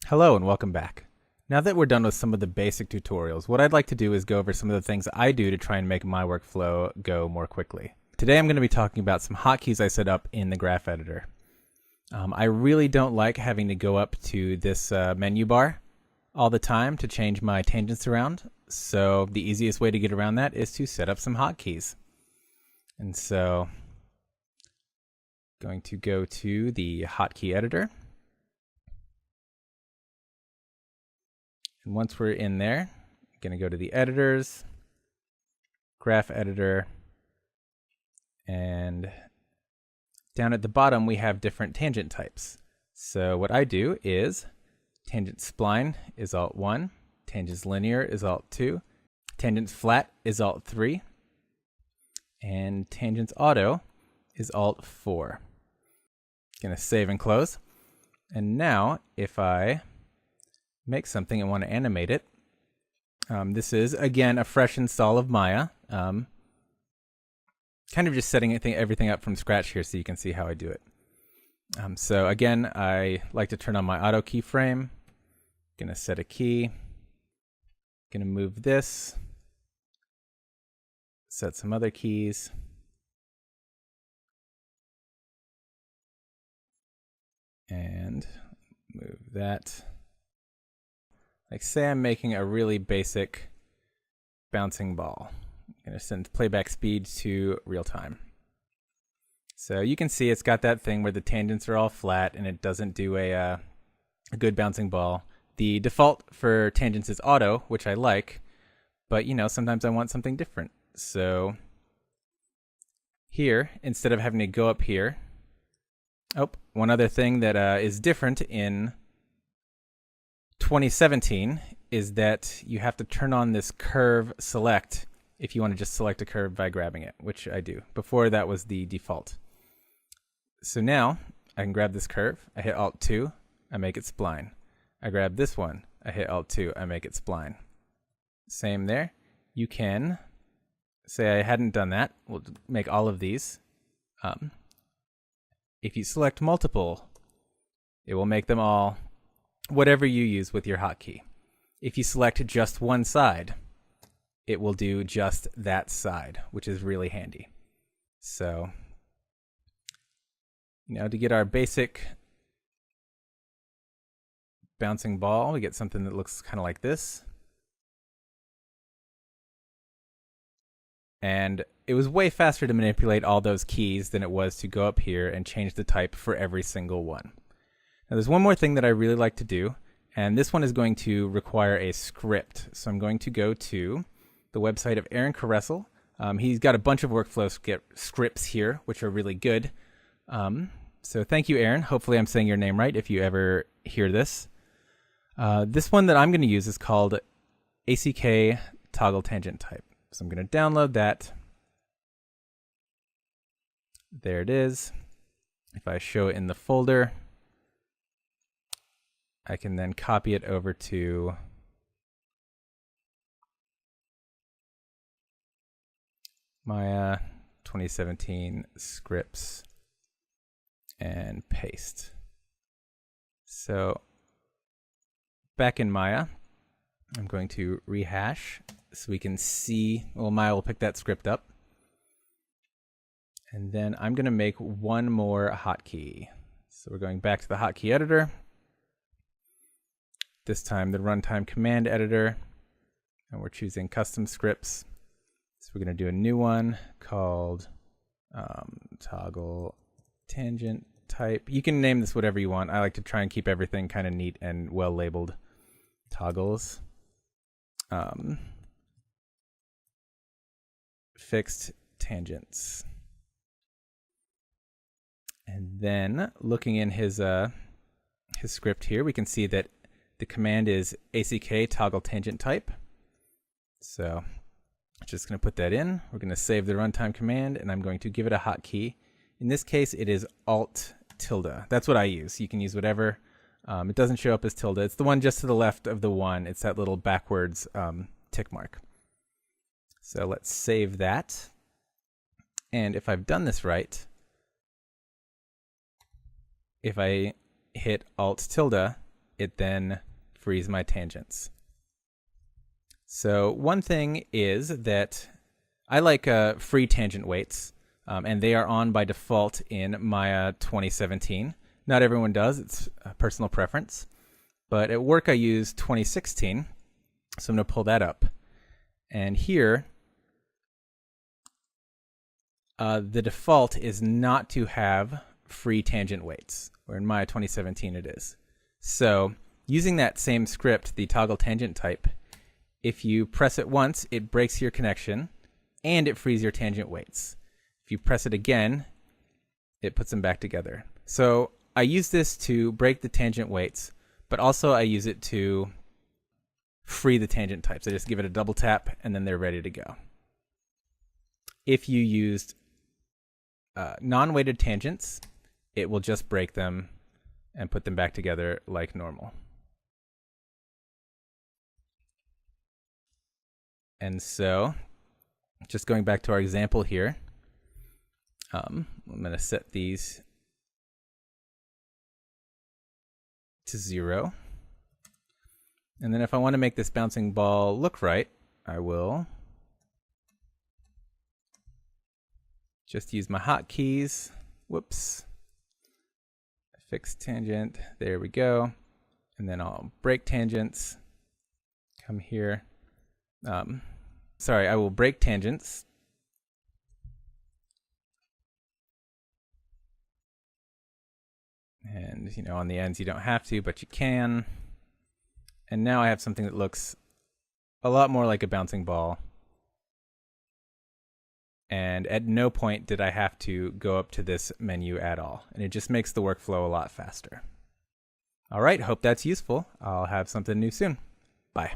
Hello and welcome back. Now that we're done with some of the basic tutorials, what I'd like to do is go over some of the things I do to try and make my workflow go more quickly. Today I'm going to be talking about some hotkeys I set up in the graph editor. I really don't like having to go up to this menu bar all the time to change my tangents around, so the easiest way to get around that is to set up some hotkeys. And so, going to go to the hotkey editor. And once we're in there, I'm going to go to the editors, graph editor, and down at the bottom we have different tangent types. So what I do is tangent spline is Alt 1, tangents linear is Alt 2, tangents flat is Alt 3, and tangents auto is Alt 4. Going to save and close. And now if I make something and want to animate it. This is, again, a fresh install of Maya. Kind of just setting everything up from scratch here so you can see how I do it. So again, I like to turn on my auto keyframe. Going to set a key. Going to move this. Set some other keys. And move that. Like say I'm making a really basic bouncing ball. I'm going to send playback speed to real time. So you can see it's got that thing where the tangents are all flat and it doesn't do a good bouncing ball. The default for tangents is auto, which I like, but sometimes I want something different. So here, instead of having to go up here, one other thing that is different in 2017 is that you have to turn on this curve select if you want to just select a curve by grabbing it, which I do. Before that was the default. So now I can grab this curve, I hit Alt 2, I make it spline. I grab this one, I hit Alt 2, I make it spline. Same there. You can say I hadn't done that. We'll make all of these. If you select multiple, it will make them all whatever you use with your hotkey. If you select just one side, it will do just that side, which is really handy. So, to get our basic bouncing ball, we get something that looks kind of like this. And it was way faster to manipulate all those keys than it was to go up here and change the type for every single one. Now there's one more thing that I really like to do, and this one is going to require a script. So I'm going to go to the website of Aaron Caressel. He's got a bunch of workflow scripts here, which are really good. So thank you, Aaron. Hopefully I'm saying your name right if you ever hear this. This one that I'm going to use is called ACK toggle tangent type. So I'm going to download that. There it is. If I show it in the folder, I can then copy it over to Maya 2017 scripts and paste. So back in Maya, I'm going to rehash so we can see, Maya will pick that script up. And then I'm going to make one more hotkey. So we're going back to the hotkey editor. This time the runtime command editor, and we're choosing custom scripts. So we're going to do a new one called toggle tangent type. You can name this whatever you want. I like to try and keep everything kind of neat and well labeled. Toggles. Fixed tangents. And then looking in his script here, we can see that the command is ACK toggle tangent type. So I'm just going to put that in. We're going to save the runtime command, and I'm going to give it a hotkey. In this case, it is Alt tilde. That's what I use. You can use whatever. It doesn't show up as tilde. It's the one just to the left of the one. It's that little backwards tick mark. So let's save that. And if I've done this right, if I hit Alt tilde, it then frees my tangents. So one thing is that I like free tangent weights, and they are on by default in Maya 2017. Not everyone does, it's a personal preference. But at work I use 2016, so I'm going to pull that up. And here, the default is not to have free tangent weights, or in Maya 2017 it is. So using that same script, the toggle tangent type, if you press it once, it breaks your connection and it frees your tangent weights. If you press it again, it puts them back together. So I use this to break the tangent weights, but also I use it to free the tangent types. I just give it a double tap and then they're ready to go. If you used non-weighted tangents, it will just break them and put them back together like normal. And so, just going back to our example here, I'm going to set these to 0. And then if I want to make this bouncing ball look right, I will just use my hotkeys. Whoops. Fix tangent. There we go. And then I'll break tangents. Come here. I will break tangents. And, on the ends you don't have to, but you can. And now I have something that looks a lot more like a bouncing ball. And at no point did I have to go up to this menu at all. And it just makes the workflow a lot faster. All right, hope that's useful. I'll have something new soon. Bye.